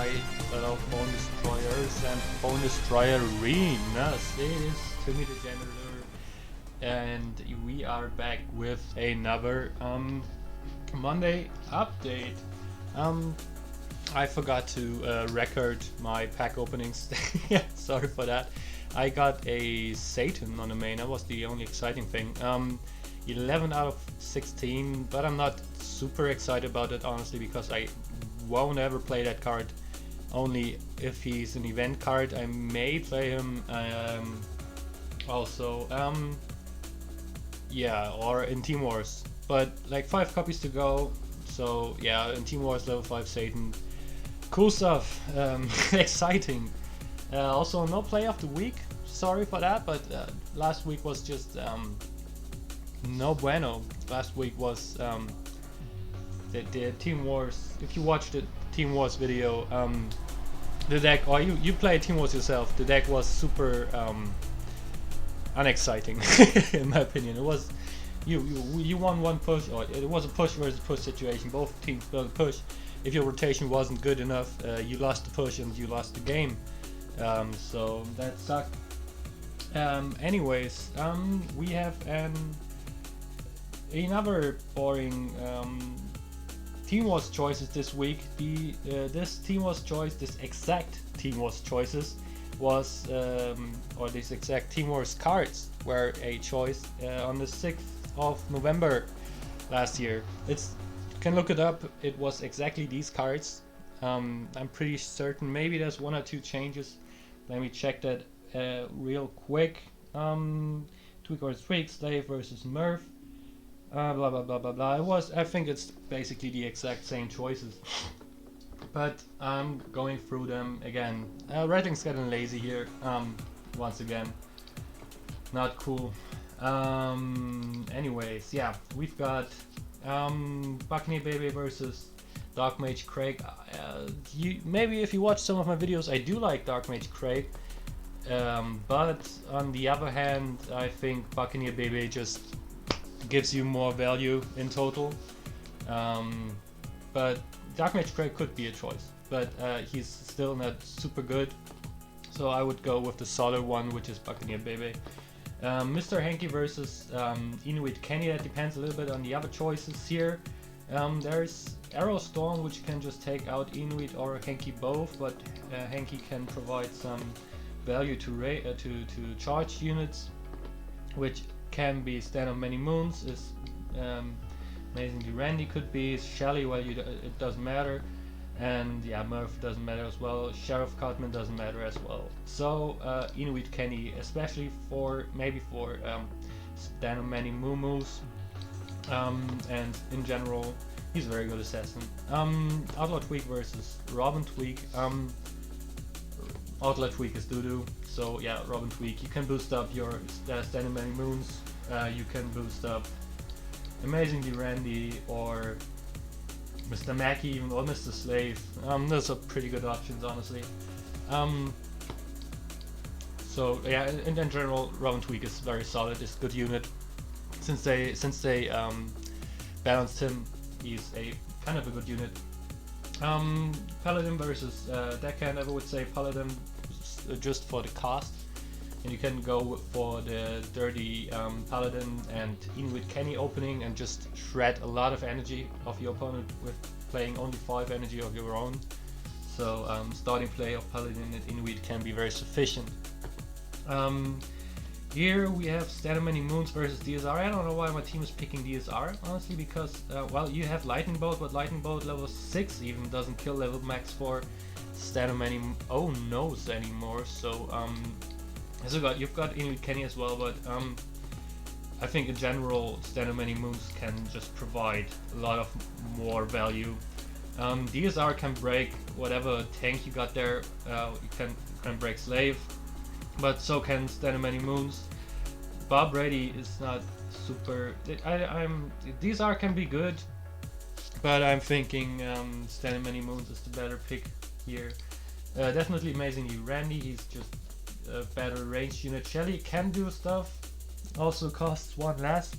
my fellow Bone Destroyers and Bone Destroyer arenas. It is Tuemmy the Janitor, and we are back with another Monday update. I forgot to record my pack openings. Yeah, sorry for that. I got a Satan on the main. That was the only exciting thing. 11 out of 16, but I'm not super excited about it, honestly, because I won't ever play that card. Only if he's an event card. I may play him also, yeah, or in Team Wars, but like 5 copies to go. So yeah, in Team Wars level 5 Satan, cool stuff. Exciting. Also no play of the week, sorry for that, but last week was just no bueno. Last week was the Team Wars. If you watched the Team Wars video, the deck, or you played Team Wars yourself, the deck was super unexciting in my opinion. It was you won one push, or it was a push versus push situation. Both teams built a push. If your rotation wasn't good enough, you lost the push and you lost the game. So that sucked. Anyways, we have another boring Team Wars choices this week. This exact Team Wars choices was, or this exact Team Wars cards were a choice on the 6th of November last year. You can look it up. It was exactly these cards. I'm pretty certain. Maybe there's 1 or 2 changes. Let me check that real quick. Tweak or Tweak, Slave versus Murph. Blah blah blah blah blah. I think it's basically the exact same choices. But I'm going through them again. Redlynx getting lazy here. Once again. Not cool. Anyways, yeah, we've got Buccaneer Baby versus Dark Mage Craig. Maybe if you watch some of my videos, I do like Dark Mage Craig. But on the other hand, I think Buccaneer Baby just gives you more value in total. But Dark Mage Craig could be a choice, but he's still not super good. So I would go with the solid one, which is Buccaneer Baby. Mr. Hanky versus Inuit Kenny. That depends a little bit on the other choices here. There's Arrow Storm, which can just take out Inuit or Hanky both, but Hanky can provide some value to charge units, which can be Stand on Many Moons. Is Amazingly Randy could be Shelly. Well, it doesn't matter, and yeah, Murph doesn't matter as well. Sheriff Cartman doesn't matter as well. So Inuit Kenny, especially maybe for Stand on Many Moo-Moos, and in general, he's a very good assassin. Outlaw Tweak versus Robin Tweak. Outlaw Tweak is doo-doo, so yeah, Robin Tweak. You can boost up your Stand on Many Moons. You can boost up Amazingly Randy or Mr. Mackey, even, or Mr. Slave. Those are pretty good options, honestly. So yeah, in general, Robin Tweak is very solid. It's a good unit. Since they balanced him, he's a kind of a good unit. Paladin versus Deckhand. I would say Paladin just for the cost, and you can go for the dirty Paladin and Inuit Kenny opening and just shred a lot of energy of your opponent with playing only 5 energy of your own. So starting play of Paladin and Inuit can be very sufficient. Here we have Stand on Many Moons versus DSR. I don't know why my team is picking DSR, honestly, because well, you have Lightning Bolt, but Lightning Bolt level 6 even doesn't kill level max 4 Stand on Many no's anymore. So you've got Inuit Kenny as well, but I think in general Stand on Many Moons can just provide a lot of more value. DSR can break whatever tank you got there. You can break Slave, but so can Stand on Many Moons. Bob Brady is not super. DSR can be good, but I'm thinking Stand on Many Moons is the better pick here. Definitely Amazingly Randy. He's just a better range unit. Shelly can do stuff, also costs 1 less,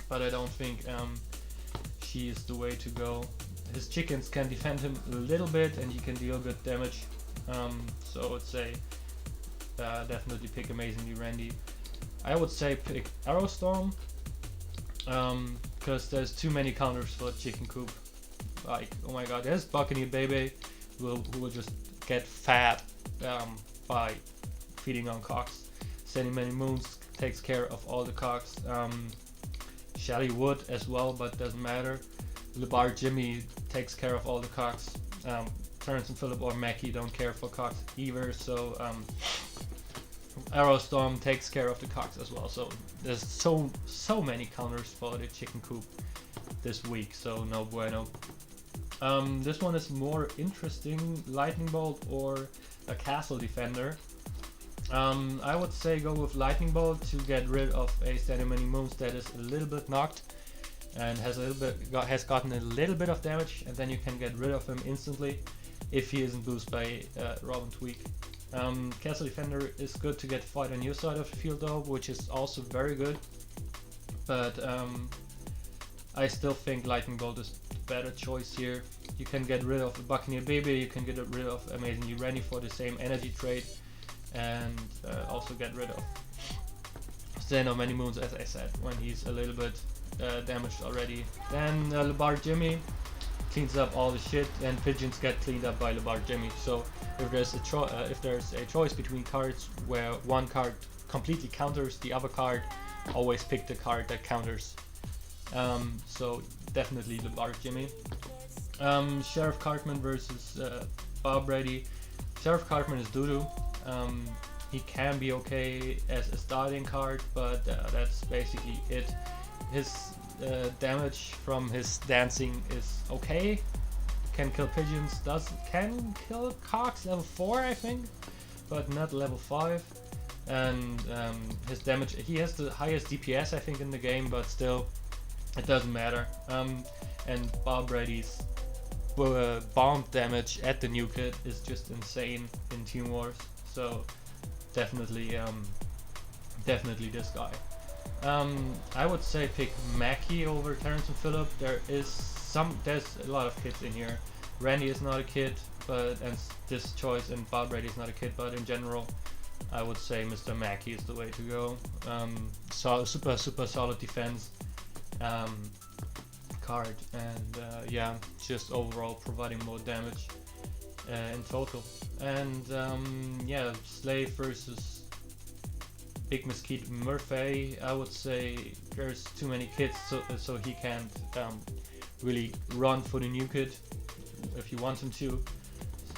but I don't think she is the way to go. his chickens can defend him a little bit, and he can deal good damage. So I would say definitely pick Amazingly Randy. I would say pick Arrowstorm, because there's too many counters for Chicken Coop. Like, oh my god, there's Buccaneer Baby who will just get fat by feeding on cocks. Sandy Many Moons takes care of all the cocks. Shelly would as well, but doesn't matter. LeBar Jimmy takes care of all the cocks. Terrence and Phillip or Mackie don't care for cocks either, so Arrowstorm takes care of the cocks as well. So there's so many counters for the Chicken Coop this week, so no bueno. This one is more interesting, Lightning Bolt or a Castle Defender. I would say go with Lightning Bolt to get rid of a Sandy Many Moons that is a little bit knocked and has gotten a little bit of damage, and then you can get rid of him instantly if he isn't boosted by Robin Tweak. Castle Defender is good to get fight on your side of the field though, which is also very good, but I still think Lightning Bolt is the better choice here. You can get rid of Buccaneer Baby, you can get rid of Amazingly Randy for the same energy trade, and also get rid of Sandy Many Moons, as I said, when he's a little bit damaged already. Then LeBar Jimmy cleans up all the shit, and pigeons get cleaned up by LeBar Jimmy. So if there's a choice between cards where one card completely counters the other card, always pick the card that counters. So definitely LeBar Jimmy. Sheriff Cartman versus Bob Brady. Sheriff Cartman is doo-doo. He can be okay as a starting card, but that's basically it. His damage from his dancing is okay. Can kill pigeons, can kill cocks level 4 I think, but not level 5. And his damage, he has the highest DPS I think in the game, but still it doesn't matter. And Bob Brady's bomb damage at the new kid is just insane in Team Wars, so definitely this guy. I would say pick Mackie over Terrence and Phillip. There's a lot of kids in here. Randy is not a kid, and this choice, and Bob Brady is not a kid, but in general I would say Mr. Mackie is the way to go. Super solid defense card, and yeah, just overall providing more damage in total. And yeah, Slave versus Big Mesquite Murphy. I would say there's too many kids, so he can't really run for the new kid if you want him to.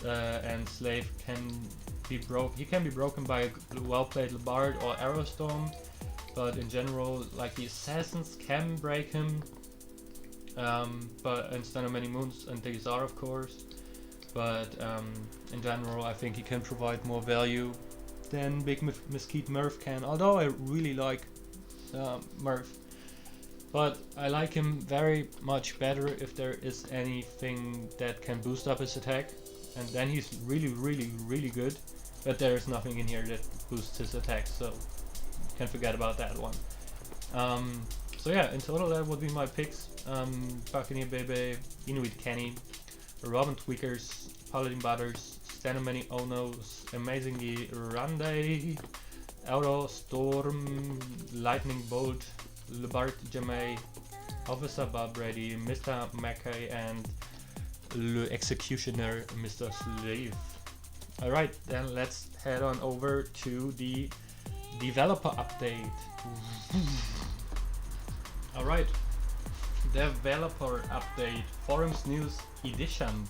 And Slave can be he can be broken by a well-played Lebard or Arrowstorm, but in general, like, the assassins can break him, but instead of Many Moons and these are of course, but in general I think he can provide more value than Big Mesquite Murph can, although I really like Murph, but I like him very much better if there is anything that can boost up his attack, and then he's really good, but there's nothing in here that boosts his attack, so you can forget about that one. So yeah, in total that would be my picks. Buccaneer Baby, Inuit Kenny, Robin Tweakers, Paladin Butters, Stand Many Onos, Amazingly Randy, Arrowstorm, Lightning Bolt, Lebart Jamay, Officer Bob Brady, Mr. Mackay, and Le Executioner, Mr. Slave. Alright, then let's head on over to the developer update. Alright, developer update, forums news edition.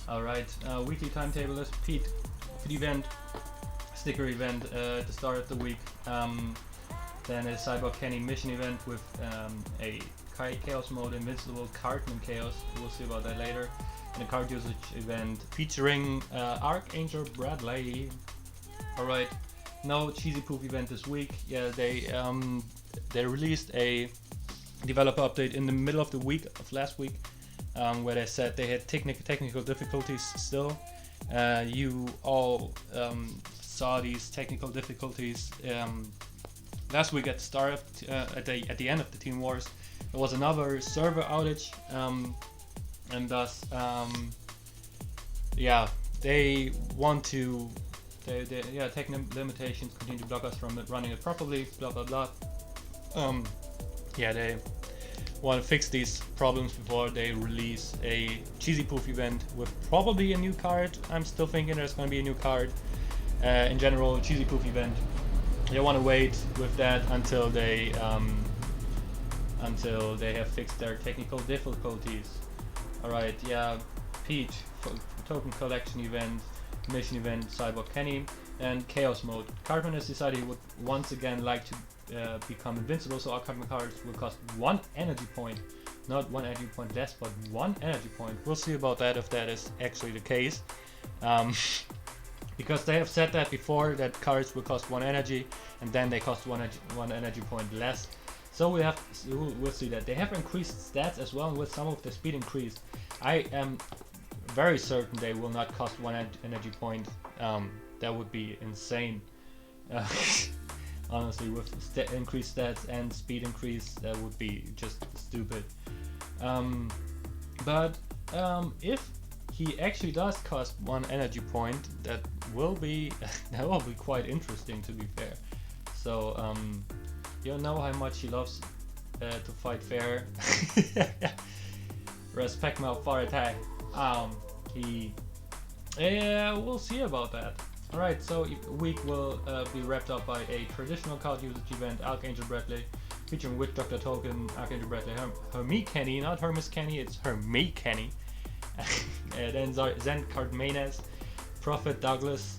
Alright, weekly timetable is Pete event, sticker event at the start of the week. Then a Cyborg Kenny mission event with a Chaos mode, Invincible Cartman Chaos, we'll see about that later. And a card usage event featuring Archangel Bradley. Alright, no Cheesy Poof event this week. Yeah, they released a developer update in the middle of the week of last week, where they said they had technical difficulties still. You all saw these technical difficulties last week at the start of at the end of the Team Wars. There was another server outage, and thus, yeah, they want to, yeah, technical limitations continue to block us from running it properly, blah blah blah. Yeah, they want to fix these problems before they release a Cheesy Poof event with probably a new card. I'm still thinking there's going to be a new card. In general, Cheesy Poof event. They want to wait with that until they have fixed their technical difficulties. Alright, yeah, Peach, token collection event, mission event, Cyborg Kenny, and Chaos Mode. Cartman has decided he would once again like to become invincible, so our Cartman cards will cost 1 energy point. Not 1 energy point less, but 1 energy point. We'll see about that if that is actually the case. Because they have said that before, that cards will cost 1 energy, and then they cost 1 energy point less. So we'll see that. They have increased stats as well, and with some of the speed increased. I am very certain they will not cost 1 energy point. That would be insane. Honestly, with increased stats and speed increase, that would be just stupid. But if he actually does cost 1 energy point, that will be quite interesting, to be fair. So you know how much he loves to fight fair. Respect my authority. We'll see about that. Alright, so week will be wrapped up by a traditional card usage event, Archangel Bradley, featuring Witch Doctor Token, Archangel Bradley, Hermie Kenny, not Hermes Kenny, it's Hermie Kenny. Then Zen Card Maynes, Prophet Douglas,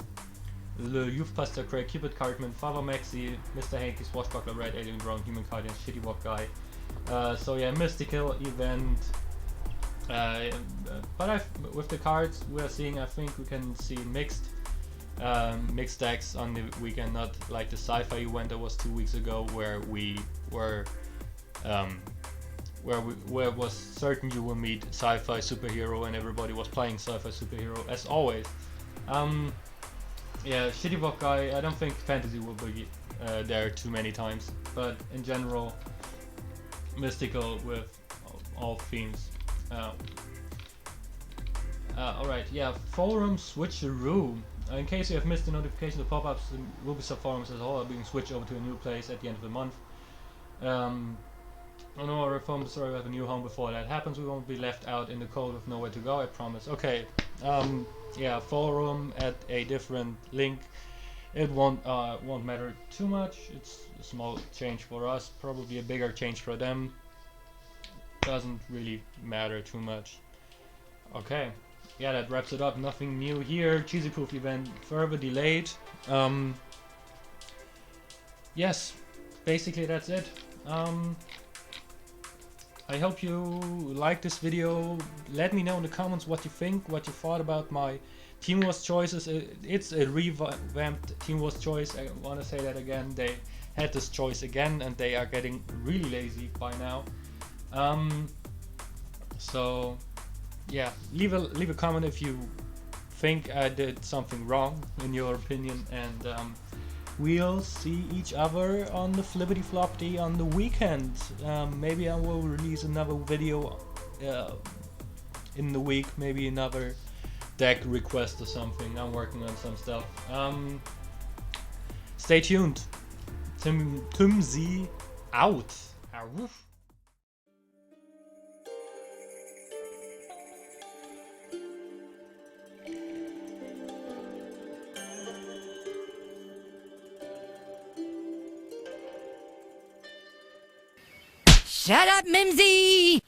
Le Youth Pastor Craig, Cupid Cartman, Father Maxi, Mr. Hanky, Swashbuckler Red, Alien Drone, Human Guardian, Shitty Walk Guy. So yeah, mystical event. But with the cards we're seeing, I think we can see mixed decks on the weekend, not like the sci-fi event that was 2 weeks ago, where we were where it was certain you will meet sci-fi superhero and everybody was playing sci-fi superhero as always. Yeah, Shitty Walk Guy, I don't think fantasy will be there too many times, but in general, mystical with all themes. Alright, yeah, forum switcheroo. In case you have missed the notification, the pop-ups, the Ubisoft forums as a whole are being switched over to a new place at the end of the month. I know our reform story will have a new home before that happens. We won't be left out in the cold with nowhere to go, I promise. Okay, yeah, forum at a different link. It won't matter too much. It's a small change for us, probably a bigger change for them. Doesn't really matter too much. Okay, yeah, that wraps it up. Nothing new here. Cheesy Poof event further delayed. Yes, basically that's it. I hope you like this video. Let me know in the comments what you think, what you thought about my Team Wars choices. It's a revamped Team Wars choice. I want to say that again. They had this choice again, and they are getting really lazy by now. So yeah, leave a comment if you think I did something wrong in your opinion, and we'll see each other on the Flippity Floppity on the weekend. Maybe I will release another video in the week, maybe another deck request or something. I'm working on some stuff. Stay tuned. Tuemzy out. Woof. Shut up, Mimsy!